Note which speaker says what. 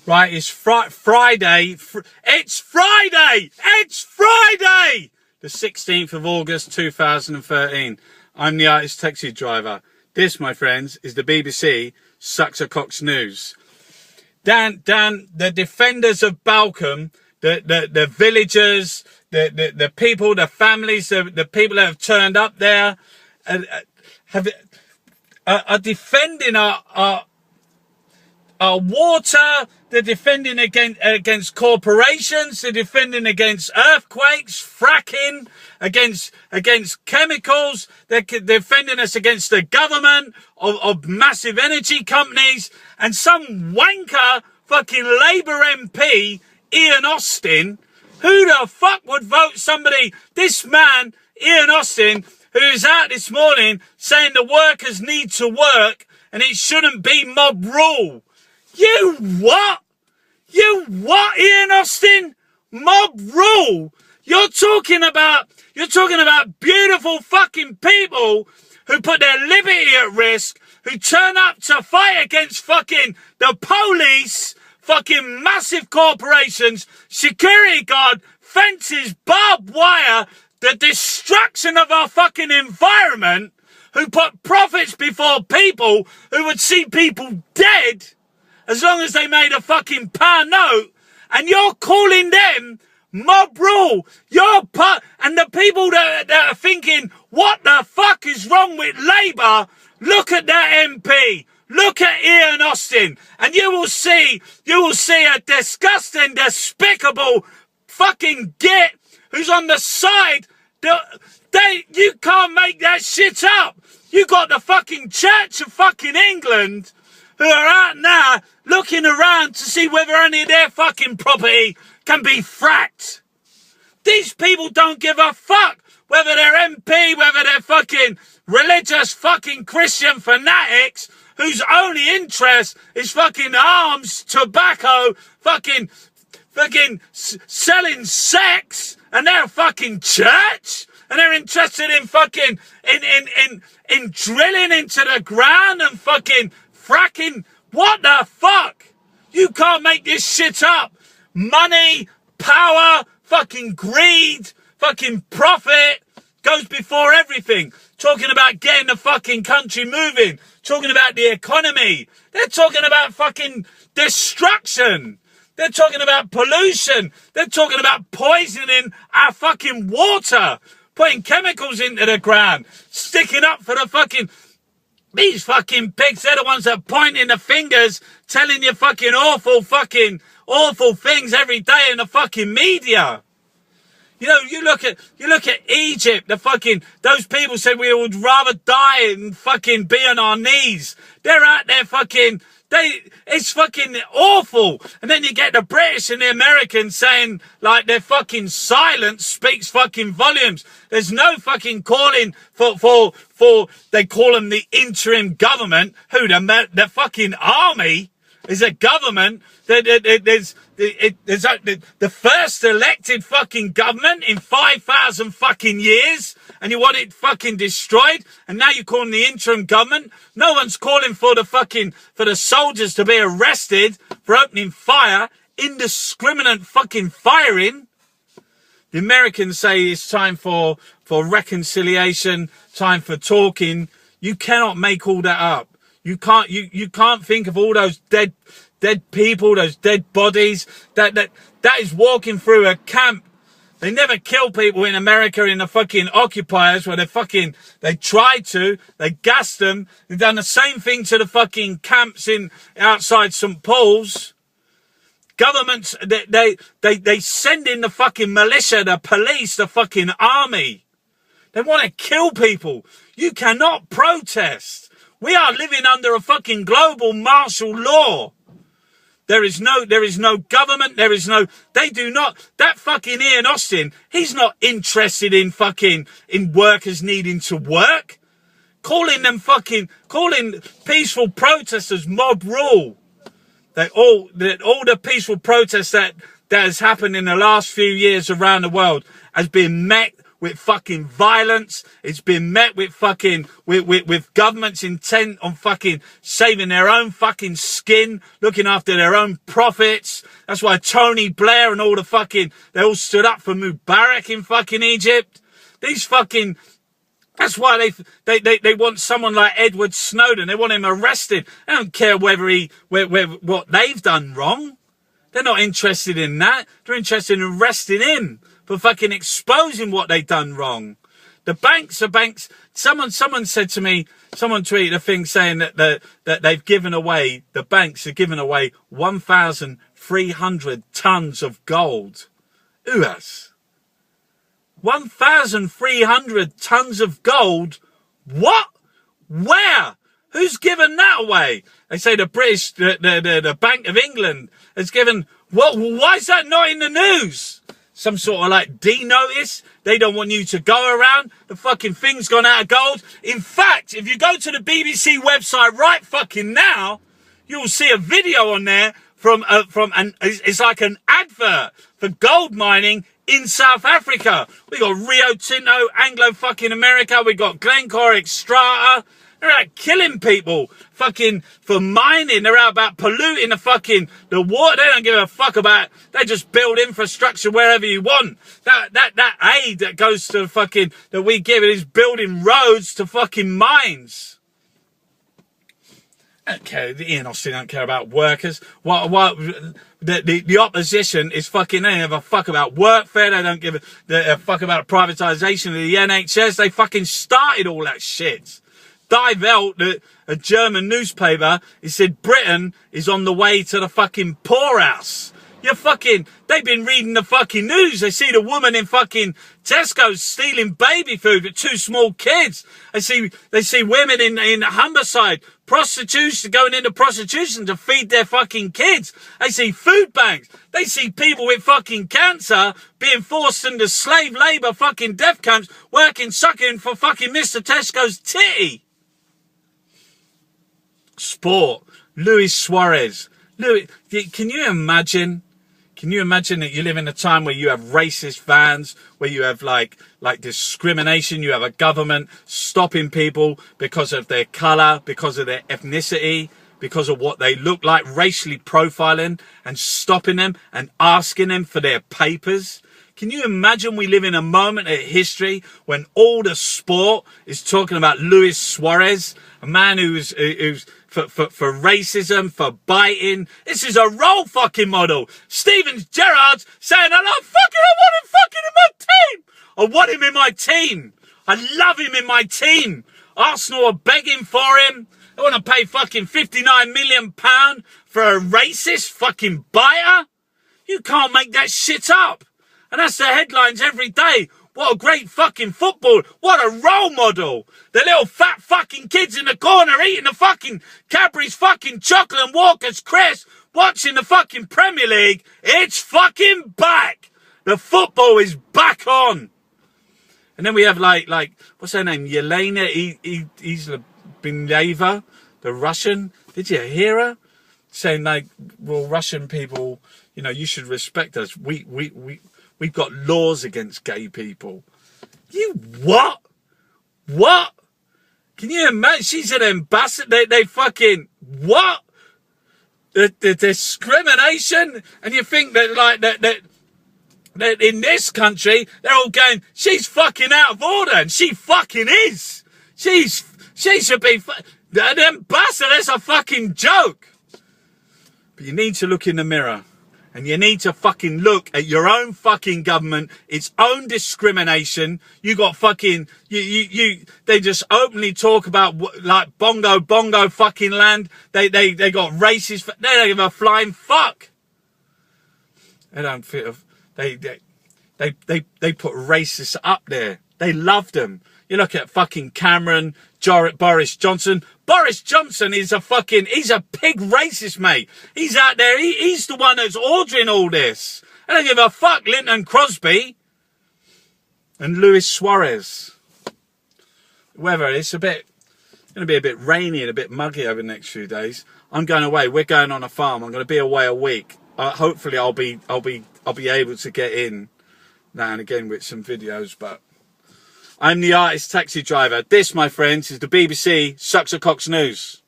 Speaker 1: right? It's Friday. It's Friday! It's Friday! The 16th of August, 2013. I'm the artist taxi driver. This, my friends, is the BBC Sucks a Cock's News. Dan, the defenders of Balcombe, the villagers, the people, the families, the people that have turned up there, are defending our water. They're defending against corporations. They're defending against earthquakes, fracking, against chemicals. They're defending us against the government of massive energy companies. And some wanker fucking Labour MP, Ian Austin, who the fuck would vote somebody, this man, Ian Austin, who is out this morning saying the workers need to work and it shouldn't be mob rule. You what? You what, Ian Austin? Mob rule? You're talking about beautiful fucking people who put their liberty at risk, who turn up to fight against fucking the police, fucking massive corporations, security guard, fences, barbed wire, the destruction of our fucking environment, who put profits before people, who would see people dead as long as they made a fucking pound note, and you're calling them mob rule. And the people that are thinking, what the fuck is wrong with Labour? Look at that MP. Look at Ian Austin, and you will see a disgusting, despicable fucking git who's on the side. You can't make that shit up. You got the fucking Church of fucking England who are out now looking around to see whether any of their fucking property can be fracked. These people don't give a fuck whether they're MP, whether they're fucking religious fucking Christian fanatics whose only interest is fucking arms, tobacco, fucking selling sex, and they're a fucking church, and they're interested in fucking in drilling into the ground and fucking fracking. What the fuck? You can't make this shit up. Money, power, fucking greed, fucking profit goes before everything. Talking about getting the fucking country moving. Talking about the economy. They're talking about fucking destruction. They're talking about pollution. They're talking about poisoning our fucking water. Putting chemicals into the ground. Sticking up for the fucking... These fucking pigs, they're the ones that are pointing the fingers, telling you fucking awful things every day in the fucking media. You know, you look at Egypt, those people said we would rather die and fucking be on our knees. They're out there it's fucking awful. And then you get the British and the Americans saying, like, their fucking silence speaks fucking volumes. There's no fucking calling for they call them the interim government. Who, the fucking army is a government. There's the first elected fucking government in 5,000 fucking years, and you want it fucking destroyed, and now you're calling the interim government. No one's calling for the soldiers to be arrested for opening fire, indiscriminate fucking firing. The Americans say it's time for reconciliation, time for talking. You cannot make all that up. You can't think of all those dead people, those dead bodies that is walking through a camp. They never kill people in America in the fucking occupiers where they tried to, they gassed them. They've done the same thing to the fucking camps outside St. Paul's. Governments, they send in the fucking militia, the police, the fucking army. They want to kill people. You cannot protest. We are living under a fucking global martial law. There is no government. They do not, that fucking Ian Austin, he's not interested in workers needing to work. Calling peaceful protesters mob rule. All the peaceful protests that has happened in the last few years around the world has been met with fucking violence. It's been met with fucking, with governments intent on fucking saving their own fucking skin, looking after their own profits. That's why Tony Blair and all the fucking, they all stood up for Mubarak in fucking Egypt. These fucking, that's why they want someone like Edward Snowden. They want him arrested. They don't care what they've done wrong. They're not interested in that. They're interested in arresting him for fucking exposing what they've done wrong. The banks are banks. Someone said to me, someone tweeted a thing saying that they've given away, the banks are giving away 1,300 tons of gold. Who has? 1,300 tons of gold? What? Where? Who's given that away? They say the British, the Bank of England has given, what? Why is that not in the news? Some sort of like D-notice? They don't want you to go around. The fucking thing's gone out of gold. In fact, if you go to the BBC website right fucking now, you'll see a video on there it's like an advert for gold mining in South Africa. We got Rio Tinto, Anglo fucking America. We got Glencore, Xstrata. They're out killing people fucking for mining. They're out about polluting the water. They don't give a fuck about, they just build infrastructure wherever you want. That aid that goes to fucking, that we give it is building roads to fucking mines. Okay, Ian Austin don't care about workers. The opposition is fucking, they don't give a fuck about workfare. They don't give a fuck about privatisation of the NHS. They fucking started all that shit. Die Welt, a German newspaper, it said Britain is on the way to the fucking poorhouse. They've been reading the fucking news. They see the woman in fucking Tesco's stealing baby food with 2 small kids. They see women in Humberside, prostitution, going into prostitution to feed their fucking kids. They see food banks. They see people with fucking cancer being forced into slave labour fucking death camps, sucking for fucking Mr. Tesco's titty. Sport. Luis Suarez. Can you imagine? Can you imagine that you live in a time where you have racist fans, where you have like discrimination, you have a government stopping people because of their colour, because of their ethnicity, because of what they look like, racially profiling and stopping them and asking them for their papers? Can you imagine we live in a moment in history when all the sport is talking about Luis Suarez, a man who's for racism, for biting? This is a role fucking model. Steven Gerrard's saying, I want him fucking in my team. I want him in my team. I love him in my team. Arsenal are begging for him. They want to pay fucking £59 million for a racist fucking biter. You can't make that shit up. And that's the headlines every day. What a great fucking football. What a role model. The little fat fucking kids in the corner eating the fucking Cadbury's fucking chocolate and Walker's crisp, watching the fucking Premier League. It's fucking back. The football is back on. And then we have like what's her name? Yelena Islabineva, the Russian. Did you hear her? Saying like, well, Russian people, you should respect us. We've got laws against gay people. You what? What? Can you imagine? She's an ambassador. They fucking what? The discrimination, and you think that that in this country they're all going, she's fucking out of order, and she fucking is. She should be an ambassador. That's a fucking joke. But you need to look in the mirror. And you need to fucking look at your own fucking government, its own discrimination. You got fucking, they just openly talk about like bongo fucking land. They got racist, they don't give a flying fuck. They don't feel, they put racists up there. They love them. You look at fucking Cameron, Boris Johnson. Boris Johnson is he's a pig racist, mate. He's out there, he's the one that's ordering all this. I don't give a fuck, Linton Crosby. And Luis Suarez. Weather, it's going to be a bit rainy and a bit muggy over the next few days. I'm going away, we're going on a farm. I'm going to be away a week. Hopefully I'll be able to get in now and again with some videos, but I'm the artist taxi driver. This, my friends, is the BBC Sucks a Cock's News.